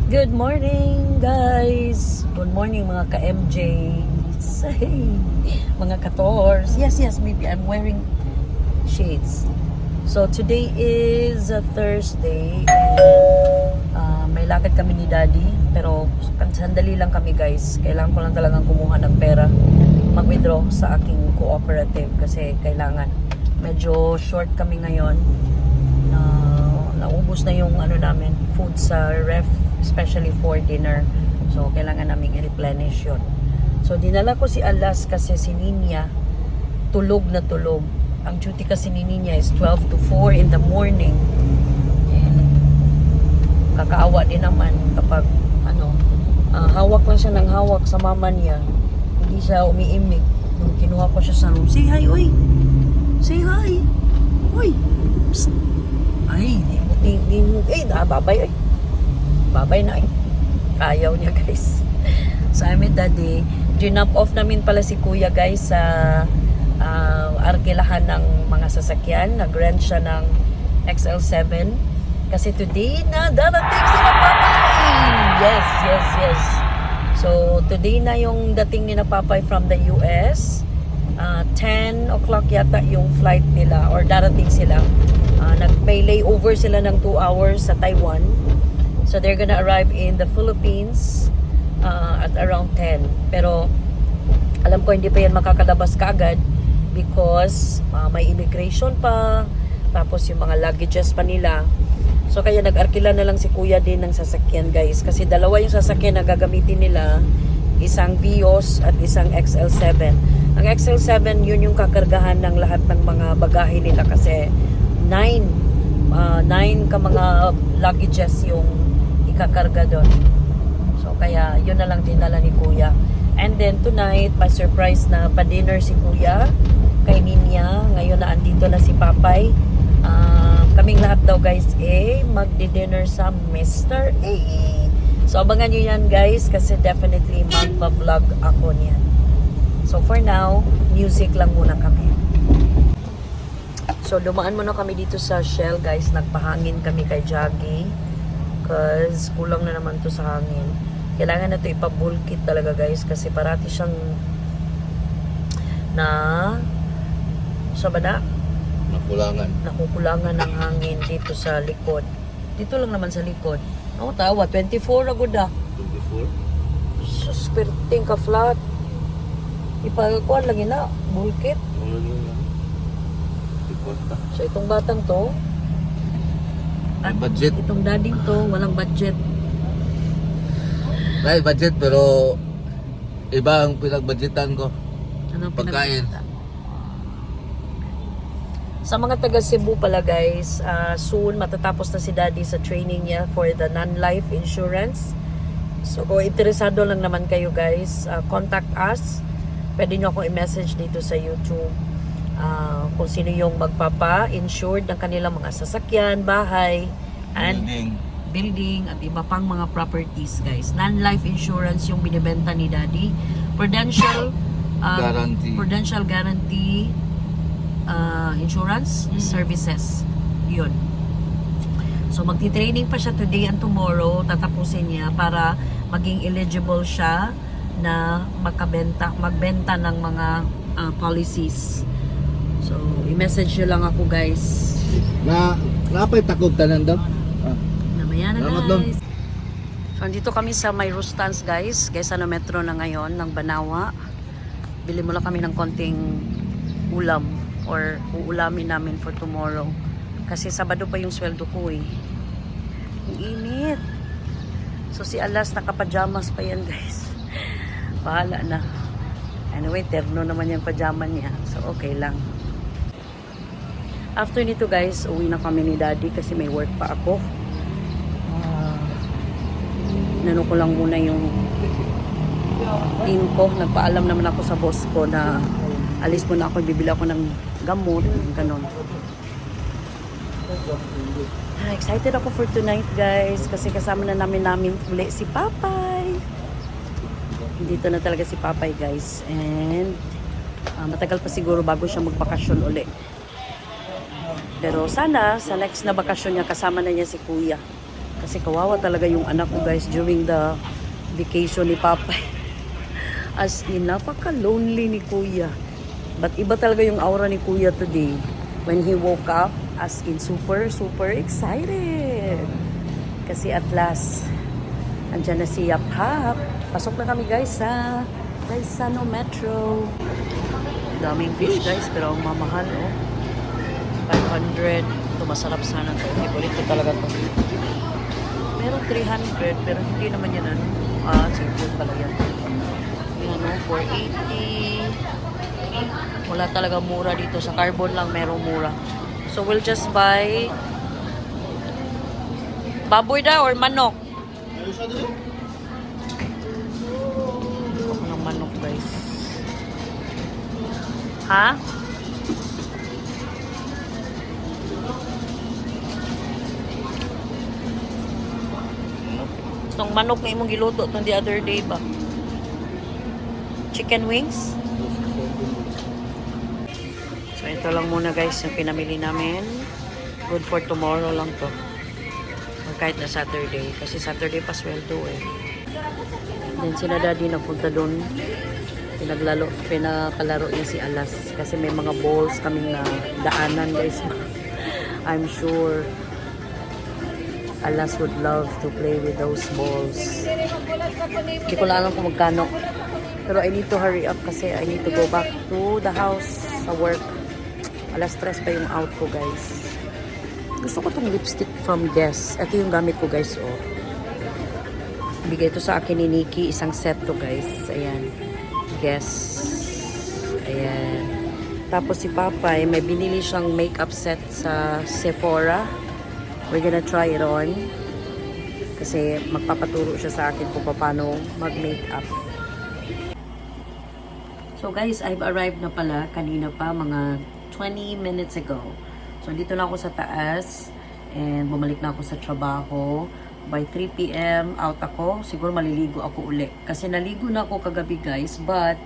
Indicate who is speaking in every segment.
Speaker 1: Good morning, guys! Good morning, mga ka-MJs. Hey, mga ka-Tors. Yes, maybe I'm wearing shades. So, today is a Thursday. And, may lakad kami ni Daddy. Pero, sandali lang kami, guys. Kailangan ko lang talagang kumuha ng pera. Mag-withdraw sa aking cooperative. Kasi kailangan. Medyo short kami ngayon. Naubos na yung namin, food sa ref, especially for dinner. So, kailangan namin i-replenish yun. So, dinala ko si Alas kasi si Ninya tulog na tulog. Ang duty kasi ni Ninya is 12 to 4 in the morning. And kakaawa din naman kapag hawak lang siya ng hawak sa mama niya. Hindi siya umiimik. Nung kinuha ko siya sa room, say hi, oy! Say hi! Oy! Psst! Ay, babay ay. Babay na ay. Ayaw niya, guys. So, I'm with Daddy. Ginap off namin pala si Kuya, guys, sa arkilahan ng mga sasakyan. Nag-rent siya ng XL7. Kasi today na darating sila Papay. Yes. So, today na yung dating ni na Papay from the US. 10 o'clock yata yung flight nila or darating sila. May layover sila ng 2 hours sa Taiwan. So they're gonna arrive in the Philippines at around 10. Pero alam ko hindi pa yan makakalabas kaagad because may immigration pa, tapos yung mga luggages pa nila. So kaya nag-arkila na lang si Kuya din ng sasakyan, guys, kasi dalawa yung sasakyan na gagamitin nila, isang Vios at isang XL7. Ang XL7 yun yung kakargahan ng lahat ng mga bagahe nila kasi 9 ka mga luggages yung ikakarga doon. So kaya yun na lang dinala ni Kuya. And then tonight, pa-surprise na pa-dinner si Kuya kay Ninya. Ngayon na andito na si Papay. Kaming lahat daw, guys, magdi-dinner sa Mr. A. So abangan nyo yan, guys, kasi definitely magpa-vlog ako niyan. So for now, music lang muna kami. So, dumaan muna kami dito sa Shell, guys. Nagpahangin kami kay Jaggy. Cause kulang na naman to sa hangin. Kailangan na to ipabulkit talaga, guys. Kasi parati siyang nakukulangan ng hangin dito sa likod. Dito lang naman sa likod. Ano tawa? 24 agad ah.
Speaker 2: 24?
Speaker 1: Sus, perting ka flat. Ipagakuan lagi na. Bulkit. So itong batang to
Speaker 2: may budget.
Speaker 1: Itong dading to walang budget.
Speaker 2: May budget pero iba ang pinagbudgetan ko.
Speaker 1: Anong
Speaker 2: pagkain?
Speaker 1: Sa mga taga Cebu pala, guys, soon matatapos na si Daddy sa training niya for the non-life insurance. So kung interesado lang naman kayo, guys, contact us. Pwede nyo akong i-message dito sa YouTube. Kung sino yung magpapa-insured ng kanilang mga sasakyan, bahay, and building at iba pang mga properties, guys. Non-life insurance yung binibenta ni Daddy. Prudential guarantee insurance services. Yun. So magti-training pa siya today and tomorrow. Tatapusin niya para maging eligible siya na magbenta ng mga policies. So, i-message nyo lang ako, guys.
Speaker 2: Napay takog tanan daw.
Speaker 1: Namaya na,
Speaker 2: Salamat,
Speaker 1: guys. So, andito kami sa may Rustans, guys. Quezon Metro na ngayon, ng Banawa. Bili mo lang kami ng konting ulam or uulamin namin for tomorrow. Kasi Sabado pa yung sweldo ko eh. Ang init. So, si Alas nakapajamas pa yan, guys. Bahala na. Anyway, terno naman yung pajama niya. So, okay lang. After nito, guys, uwi na kami ni Daddy kasi may work pa ako. Nano ko lang muna yung team ko. Nagpaalam naman ako sa boss ko na alis muna ako, bibili ako ng gamot, ganon. Excited ako for tonight, guys, kasi kasama na namin uli si Papay. Dito na talaga si Papay, guys, and matagal pa siguro bago siya magbakasyon uli. Pero sana sa next na bakasyon niya kasama na niya si Kuya. Kasi kawawa talaga yung anak ko guys during the vacation ni Papa. As in, napaka-lonely ni Kuya. But iba talaga yung aura ni Kuya today. When he woke up, as in super, super excited. Kasi at last, andyan na si Yap Hap. Pasok na kami guys sa Paisano Metro. Daming fish guys, pero ang mamahal oh. 500. Ito masarap sana to. Favorite ko talaga to. Meron 300, pero hindi naman yan ano. Seafood pala yan. Yan o, 480. Wala talaga mura dito. Sa Carbon lang merong mura. So we'll just buy baboy daw or manok. Ako ng manok guys. Ha? Itong manok na imong giluto itong the other day ba? Chicken wings? So ito lang muna guys yung pinamili namin. Good for tomorrow lang to. Or kahit na Saturday. Kasi Saturday pa sweldo eh. Then sila daddy napunta doon. Pinakalaro niya si Alas. Kasi may mga balls kaming na daanan guys. I'm sure Alas would love to play with those balls. Hindi ko lang alam kung magkano. Pero I need to hurry up kasi I need to go back to the house sa work. Alas 3 pa yung out ko guys. Gusto ko tong lipstick from Guess. Ito yung gamit ko guys oh. Bigay ito sa akin ni Nikki. Isang set to guys. Ayan. Guess. Ayan. Tapos si Papa may binili siyang makeup set sa Sephora. We're gonna try it on. Kasi magpapaturo siya sa akin kung paano mag-makeup. So guys, I've arrived na pala kanina pa, mga 20 minutes ago. So dito na ako sa taas and bumalik na ako sa trabaho. By 3 p.m. out ako. Siguro maliligo ako uli. Kasi naligo na ako kagabi guys, but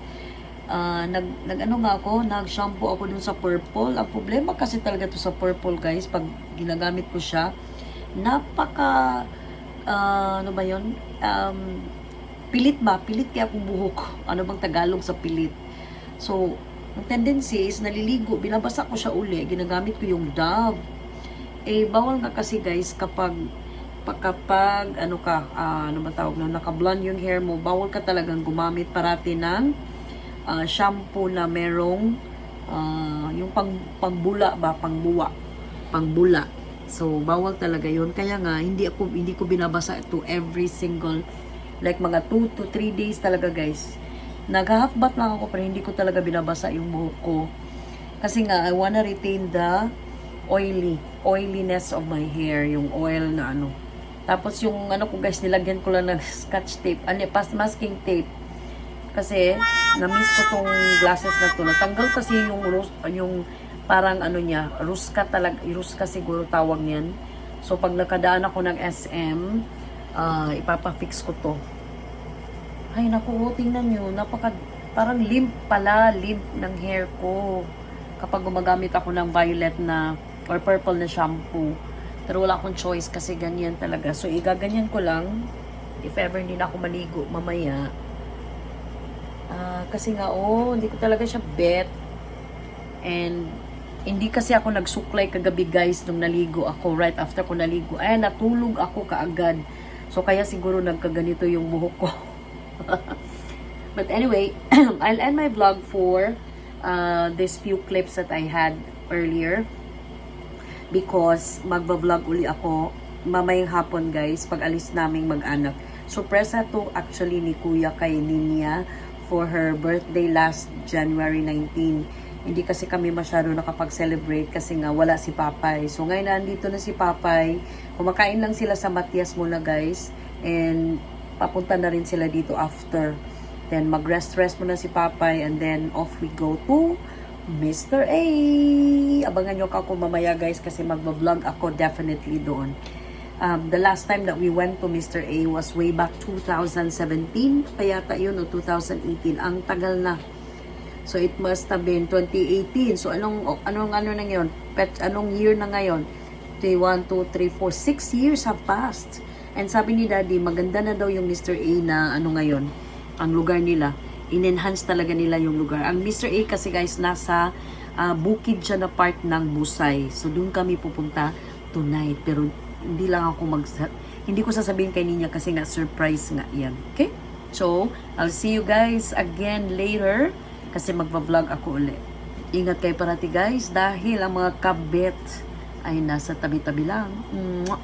Speaker 1: nag-shampoo ako dun sa Purple. Ang problema kasi talaga to sa Purple guys, pag ginagamit ko siya, napaka ano ba yun? Pilit ba? Pilit kaya akong buhok. Ano bang Tagalog sa pilit? So, ang tendency is naliligo, binabasa ko siya uli, ginagamit ko yung Dove. Eh, bawal nga kasi guys kapag ano ba tawag na, naka-blonde yung hair mo, bawal ka talagang gumamit parati ng shampoo na merong yung pangbula ba, pangbula. So bawal talaga yun. Kaya nga hindi ko binabasa ito every single, like mga 2 to 3 days talaga guys. Nag-half bath lang ako pero hindi ko talaga binabasa yung buhok ko. Kasi nga I wanna retain the oiliness of my hair, yung oil na ano. Tapos yung ano ko guys, nilagyan ko lang ng scotch tape, masking tape. Kasi na-miss ko tong glasses na to. Natanggal kasi yung parang ano niya, ruska siguro tawag niyan. So pag nakadaan ako ng SM, ipapafix ko to. Ay naku, tingnan nyo, parang limp ng hair ko kapag gumagamit ako ng violet na or purple na shampoo. Pero wala akong choice kasi ganyan talaga. So igaganyan ko lang if ever hindi na ako maligo mamaya. Kasi nga, hindi ko talaga siya bet. And, hindi kasi ako nagsuklay kagabi guys nung naligo ako. Right after ko naligo. Ay, natulog ako kaagad. So, kaya siguro nagkaganito yung buhok ko. But anyway, I'll end my vlog for these few clips that I had earlier. Because, magba-vlog uli ako mamayang hapon guys, pag alis naming mag-anak. Surpresa to actually ni Kuya kay Ninya for her birthday last January 19. Hindi kasi kami masyado nakapag-celebrate kasi nga wala si Papay. So ngayon nandito na si Papay. Kumakain lang sila sa Matias muna guys. And papunta na rin sila dito after. Then mag-rest muna si Papay and then off we go to Mr. A. Abangan nyo ako mamaya guys kasi magbablog ako definitely doon. The last time that we went to Mr. A was way back 2017. Kayata yun o 2018. Ang tagal na. So it must have been 2018. So anong ano na ngayon? Anong year na ngayon? 1, 2, 3, 4, 6 years have passed. And sabi ni Daddy, maganda na daw yung Mr. A na ano ngayon, ang lugar nila. In-enhance talaga nila yung lugar. Ang Mr. A kasi guys, nasa bukid siya na part ng Busay. So doon kami pupunta tonight. Pero hindi lang ako hindi ko sasabihin kay Ninya kasi nga surprise nga yan. Okay? So, I'll see you guys again later kasi magva-vlog ako ulit. Ingat kayo parati guys dahil ang mga kabet ay nasa tabi-tabi lang. Mwah!